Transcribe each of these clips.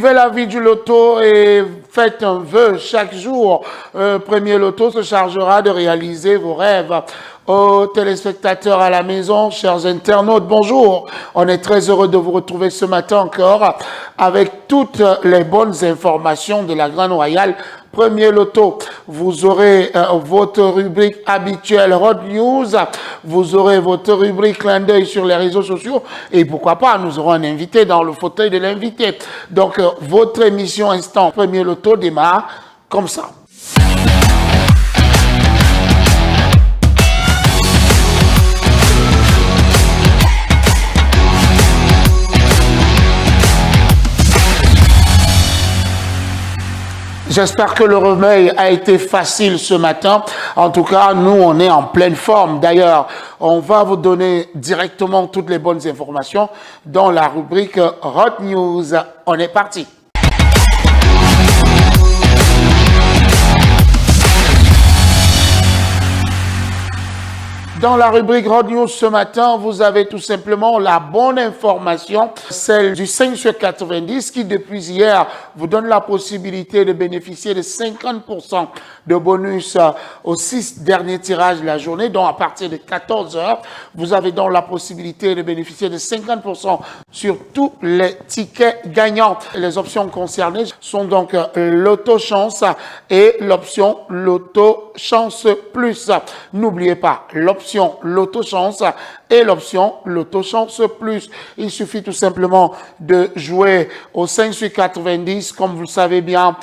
Suivez la vie du loto et faites un vœu chaque jour. Premier loto se chargera de réaliser vos rêves. Aux téléspectateurs à la maison, chers internautes, bonjour. On est très heureux de vous retrouver ce matin encore avec toutes les bonnes informations de la Grande Royale. Premier loto, vous aurez votre rubrique habituelle Hot News, vous aurez votre rubrique clin d'œil sur les réseaux sociaux et pourquoi pas, nous aurons un invité dans le fauteuil de l'invité. Donc, votre émission Instant Premier Loto démarre comme ça. J'espère que le réveil a été facile ce matin. En tout cas, nous, on est en pleine forme. D'ailleurs, on va vous donner directement toutes les bonnes informations dans la rubrique Hot News. On est parti. Dans la rubrique Hot News ce matin, vous avez tout simplement la bonne information, celle du 5 sur 90 qui depuis hier vous donne la possibilité de bénéficier de 50% de bonus aux 6 derniers tirages de la journée. Donc à partir de 14 heures, vous avez donc la possibilité de bénéficier de 50% sur tous les tickets gagnants. Les options concernées sont donc l'auto chance et l'option l'auto chance plus. N'oubliez pas l'option l'auto chance et l'option l'auto chance plus. Il suffit tout simplement de jouer au 5 sur 90 comme vous le savez bien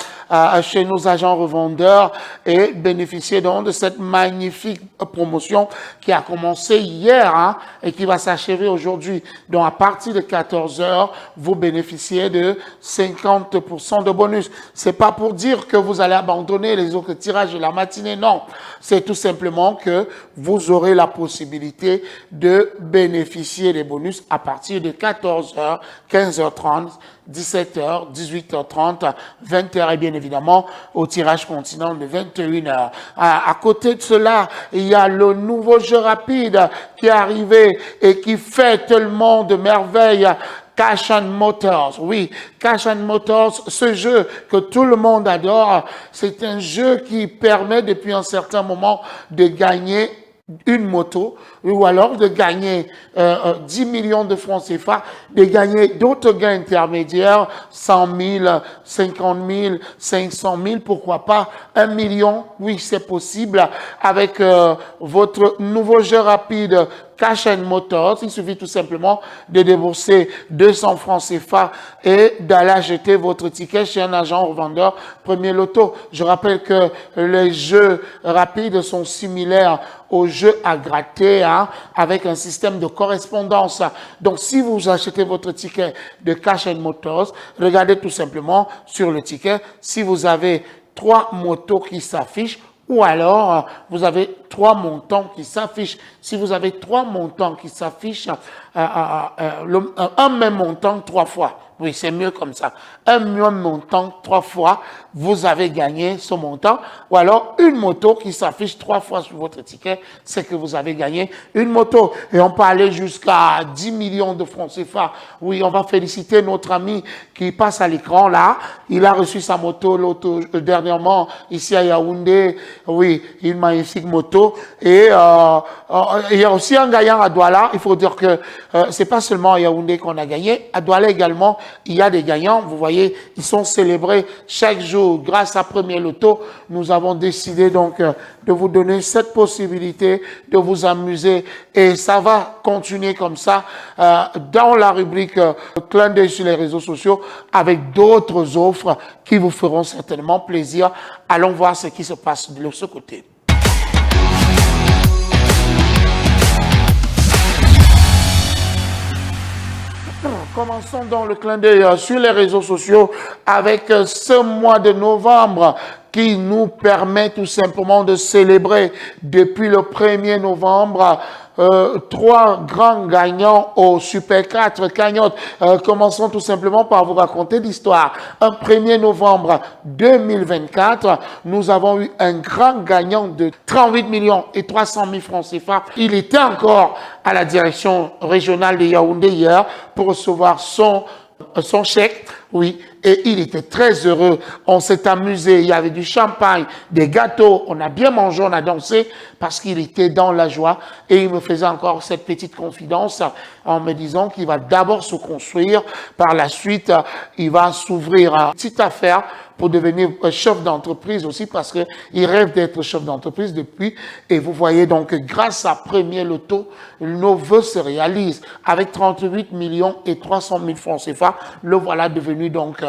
chez nos agents revendeurs et bénéficier donc de cette magnifique promotion qui a commencé hier et qui va s'achever aujourd'hui. Donc à partir de 14 heures, vous bénéficiez de 50% de bonus. C'est pas pour dire que vous allez abandonner les autres tirages de la matinée, non. C'est tout simplement que vous aurez la possibilité de bénéficier des bonus à partir de 14h, 15h30, 17h, 18h30, 20h et bien évidemment au tirage continent de 21h. À côté de cela, il y a le nouveau jeu rapide qui est arrivé et qui fait tellement de merveilles. Cash and Motors, oui, Cash and Motors, ce jeu que tout le monde adore, c'est un jeu qui permet depuis un certain moment de gagner une moto ou alors de gagner 10 millions de francs CFA, de gagner d'autres gains intermédiaires, 100 000, 50 000, 500 000, pourquoi pas 1 million, oui c'est possible avec votre nouveau jeu rapide Cash and Motors. Il suffit tout simplement de débourser 200 francs CFA et d'aller acheter votre ticket chez un agent revendeur Premier Loto. Je rappelle que les jeux rapides sont similaires aux jeux à gratter avec un système de correspondance. Donc, si vous achetez votre ticket de Cash and Motors, regardez tout simplement sur le ticket si vous avez 3 motos qui s'affichent ou alors vous avez 3 montants qui s'affichent. Si vous avez 3 montants qui s'affichent, un même montant 3 fois. Oui, c'est mieux comme ça. Un même montant 3 fois, vous avez gagné ce montant. Ou alors, une moto qui s'affiche 3 fois sur votre ticket, c'est que vous avez gagné une moto. Et on peut aller jusqu'à 10 millions de francs CFA. Oui, on va féliciter notre ami qui passe à l'écran là. Il a reçu sa moto dernièrement ici à Yaoundé. Oui, une magnifique moto. Et il y a aussi un gagnant à Douala. Il faut dire que c'est pas seulement à Yaoundé qu'on a gagné. À Douala également, il y a des gagnants. Vous voyez, ils sont célébrés chaque jour. Grâce à Premier Loto, nous avons décidé donc de vous donner cette possibilité de vous amuser. Et ça va continuer comme ça dans la rubrique clin d'œil sur les réseaux sociaux avec d'autres offres qui vous feront certainement plaisir. Allons voir ce qui se passe de ce côté. Commençons dans le clin d'œil sur les réseaux sociaux avec ce mois de novembre qui nous permet tout simplement de célébrer depuis le 1er novembre 3 grands gagnants au Super 4 cagnotte. Commençons tout simplement par vous raconter l'histoire. Un 1er novembre 2024, nous avons eu un grand gagnant de 38 millions et 300 000 francs CFA. Il était encore à la direction régionale de Yaoundé hier pour recevoir son son chèque, oui, et il était très heureux. On s'est amusé, il y avait du champagne, des gâteaux, on a bien mangé, on a dansé parce qu'il était dans la joie et il me faisait encore cette petite confidence en me disant qu'il va d'abord se construire, par la suite, il va s'ouvrir une petite affaire pour devenir chef d'entreprise aussi parce qu'il rêve d'être chef d'entreprise depuis. Et vous voyez donc, grâce à Premier Loto, nos vœux se réalisent. Avec 38 millions et 300 000 francs CFA, le voilà devenu donc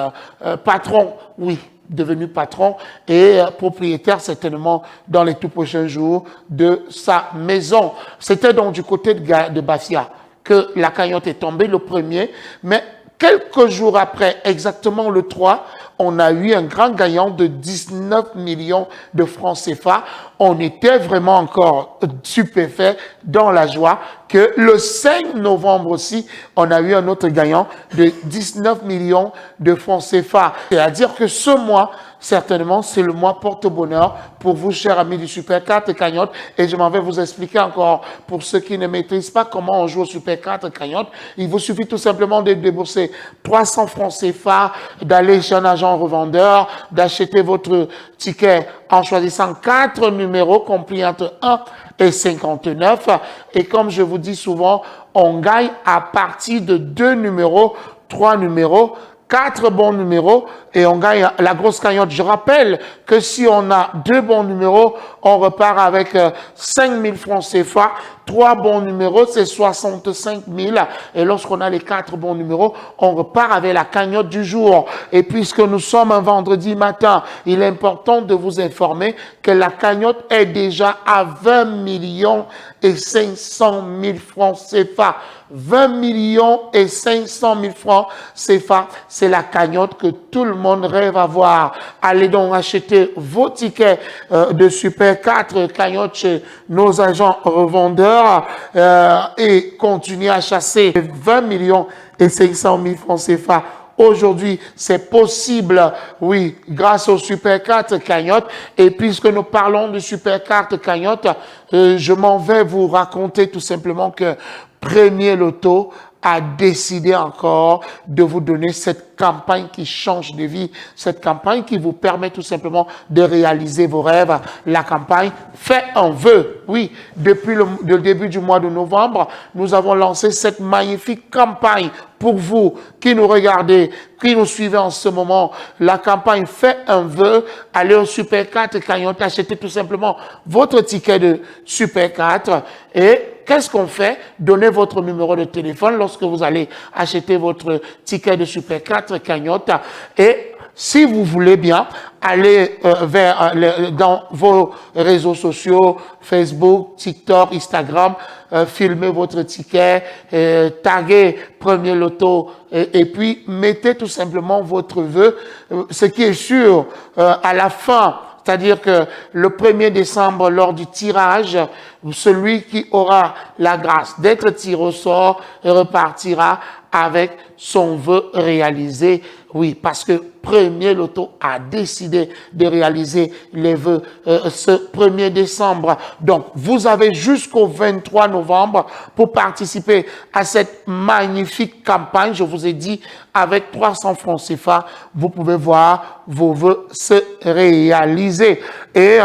patron, oui, devenu patron et propriétaire certainement dans les tout prochains jours de sa maison. C'était donc du côté de Bafia que la cagnotte est tombée le premier, mais quelques jours après, exactement le 3, on a eu un grand gagnant de 19 millions de francs CFA. On était vraiment encore stupéfait dans la joie que le 5 novembre aussi, on a eu un autre gagnant de 19 millions de francs CFA. C'est-à-dire que ce mois, certainement, c'est le mois porte-bonheur pour vous, chers amis du Super 4 Cagnotte. Et je m'en vais vous expliquer encore, pour ceux qui ne maîtrisent pas comment on joue au Super 4 Cagnotte, il vous suffit tout simplement de débourser 300 francs CFA, d'aller chez un agent revendeur, d'acheter votre ticket en choisissant 4 numéros compris entre 1 et 59. Et comme je vous dis souvent, on gagne à partir de 2 numéros, 3 numéros, 4 bons numéros et on gagne la grosse cagnotte. Je rappelle que si on a 2 bons numéros, on repart avec 5 000 francs CFA. 3 bons numéros, c'est 65 000. Et lorsqu'on a les 4 bons numéros, on repart avec la cagnotte du jour. Et puisque nous sommes un vendredi matin, il est important de vous informer que la cagnotte est déjà à 20 millions et 500 000 francs CFA. 20 millions et 500 000 francs CFA, c'est la cagnotte que tout le monde rêve avoir. Allez donc acheter vos tickets de Super 4 cagnotte chez nos agents revendeurs et continuer à chasser 20 millions et 500 000 francs CFA. Aujourd'hui, c'est possible, oui, grâce au Super 4 Cagnotte. Et puisque nous parlons de Super 4 Cagnotte, je m'en vais vous raconter tout simplement que Premier Loto a décidé encore de vous donner cette campagne qui change de vie, cette campagne qui vous permet tout simplement de réaliser vos rêves. La campagne Fais un vœu. Oui, depuis le début du mois de novembre, nous avons lancé cette magnifique campagne pour vous qui nous regardez, qui nous suivez en ce moment. La campagne Fais un vœu. Allez au Super 4 Cagnotte, achetez tout simplement votre ticket de Super 4 et qu'est-ce qu'on fait? Donnez votre numéro de téléphone lorsque vous allez acheter votre ticket de Super 4 Cagnotte. Et si vous voulez bien, allez dans vos réseaux sociaux, Facebook, TikTok, Instagram, filmez votre ticket, taguez Premier Loto et puis mettez tout simplement votre vœu. Ce qui est sûr, à la fin, c'est-à-dire que le 1er décembre, lors du tirage, celui qui aura la grâce d'être tiré au sort repartira avec son vœu réalisé. Oui, parce que Premier Loto a décidé de réaliser les vœux ce 1er décembre. Donc, vous avez jusqu'au 23 novembre pour participer à cette magnifique campagne. Je vous ai dit, avec 300 francs CFA, vous pouvez voir vos vœux se réaliser. Et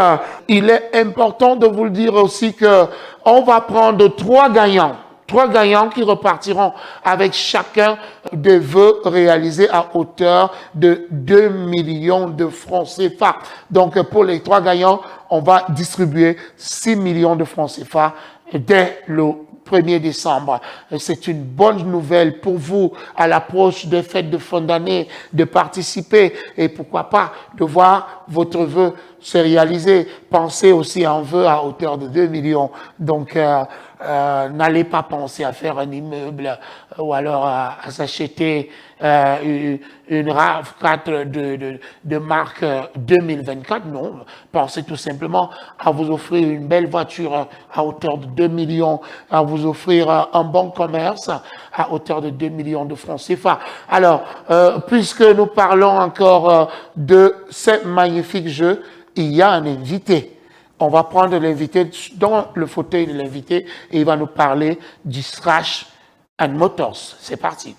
il est important de vous le dire aussi que on va prendre 3 gagnants. 3 gagnants qui repartiront avec chacun des vœux réalisés à hauteur de 2 millions de francs CFA. Donc, pour les 3 gagnants, on va distribuer 6 millions de francs CFA dès le 1er décembre. C'est une bonne nouvelle pour vous à l'approche des fêtes de fin d'année, de participer et pourquoi pas de voir votre vœu se réaliser. Pensez aussi à un vœu à hauteur de 2 millions. Donc, n'allez pas penser à faire un immeuble ou alors à s'acheter une RAV4 de marque 2024. Non, pensez tout simplement à vous offrir une belle voiture à hauteur de 2 millions, à vous offrir un bon commerce à hauteur de 2 millions de francs CFA. Alors, puisque nous parlons encore de ce magnifique jeu, il y a un invité. On va prendre l'invité dans le fauteuil de l'invité et il va nous parler du Thrash & Motors. C'est parti.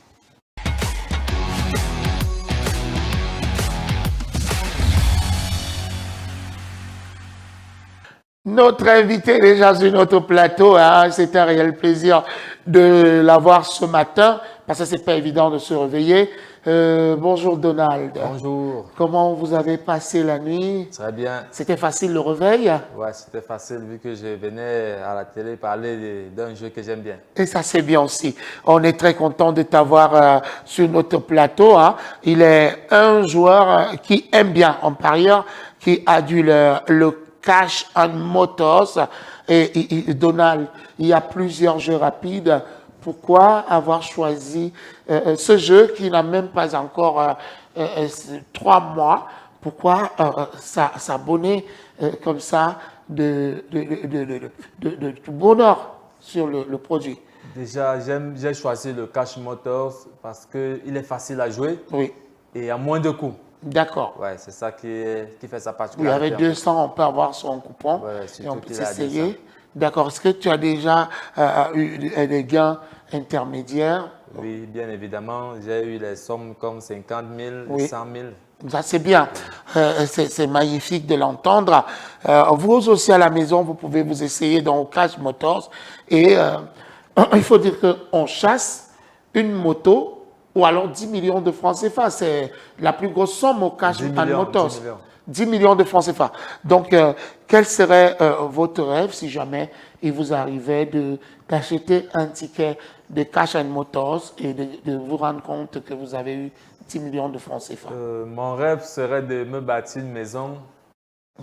notre invité déjà sur notre plateau. Hein. C'est un réel plaisir de l'avoir ce matin parce que c'est pas évident de se réveiller. Bonjour Donald. Bonjour. Comment vous avez passé la nuit? Très bien. C'était facile le réveil? Ouais, c'était facile vu que je venais à la télé parler d'un jeu que j'aime bien. Et ça c'est bien aussi. On est très content de t'avoir sur notre plateau. Hein. Il est un joueur qui aime bien en parieur, qui a dû le Cash and Motors. Et Donald, il y a plusieurs jeux rapides. Pourquoi avoir choisi ce jeu qui n'a même pas encore 3 mois? Pourquoi s'abonner comme ça de bonheur sur le produit? Déjà, j'ai choisi le Cash Motors parce qu'il est facile à jouer Oui. et à moins de coûts. D'accord. Ouais, c'est ça qui fait sa Oui, particularité. avec 200, on peut avoir son coupon Ouais, et on peut qu'il a s'essayer. D'accord. Est-ce que tu as déjà eu des gains intermédiaires? Oui, bien évidemment. J'ai eu les sommes comme 50 000, Oui. 100 000. Ça, c'est bien. C'est magnifique de l'entendre. Vous aussi à la maison, vous pouvez vous essayer dans Cash Motors. Et il faut dire qu'on chasse une moto ou alors 10 millions de francs CFA. C'est la plus grosse somme au Cash Motors. 10 millions. 10 millions de francs CFA. Donc, quel serait votre rêve si jamais il vous arrivait d'acheter un ticket de Cash Motors et de vous rendre compte que vous avez eu 10 millions de francs CFA? Mon rêve serait de me bâtir une maison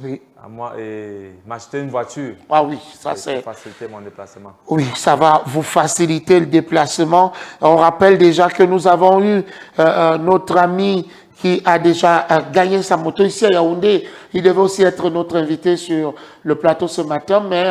Oui. à moi et m'acheter une voiture. Ah oui, ça c'est... Pour faciliter mon déplacement. Oui, ça va vous faciliter le déplacement. On rappelle déjà que nous avons eu notre ami qui a déjà gagné sa moto ici à Yaoundé. Il devait aussi être notre invité sur le plateau ce matin, mais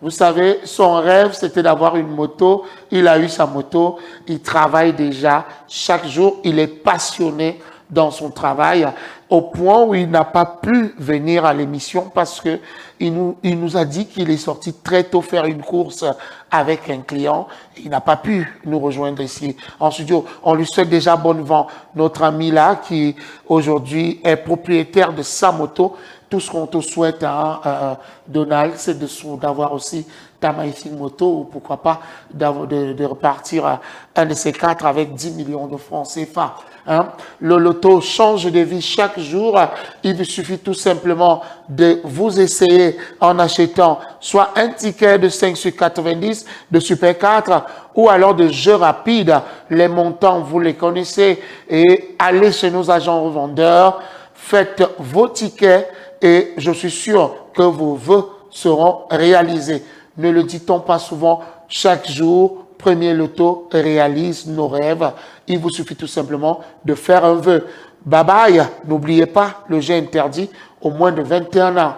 vous savez, son rêve, c'était d'avoir une moto. Il a eu sa moto. Il travaille déjà chaque jour. Il est passionné dans son travail au point où il n'a pas pu venir à l'émission parce que il nous a dit qu'il est sorti très tôt faire une course avec un client. Il n'a pas pu nous rejoindre ici en studio. On lui souhaite déjà bonne vent. Notre ami là qui aujourd'hui est propriétaire de sa moto. Tout ce qu'on te souhaite, hein, Donald, c'est d'avoir aussi ta magnifique moto ou pourquoi pas de repartir un de ces 4 avec 10 millions de francs CFA. Hein. Le loto change de vie chaque jour. Il vous suffit tout simplement de vous essayer en achetant soit un ticket de 5 sur 90 de Super 4 ou alors de jeux rapides. Les montants, vous les connaissez. Et allez chez nos agents revendeurs, faites vos tickets et je suis sûr que vos vœux seront réalisés. Ne le dit-on pas souvent, chaque jour, Premier Loto réalise nos rêves. Il vous suffit tout simplement de faire un vœu. Bye bye, n'oubliez pas, le jeu interdit au moins de 21 ans.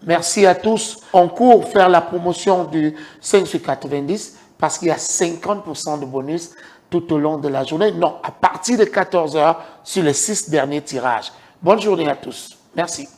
Merci à tous. On court faire la promotion du 5 sur 90 parce qu'il y a 50% de bonus tout au long de la journée. Non, à partir de 14 h sur les 6 derniers tirages. Bonne journée à tous. Merci.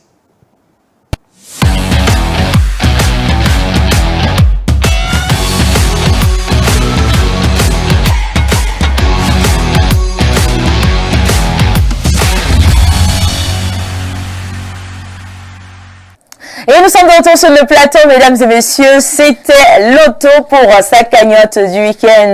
Et nous sommes de retour sur le plateau, mesdames et messieurs. C'était Loto pour sa cagnotte du week-end.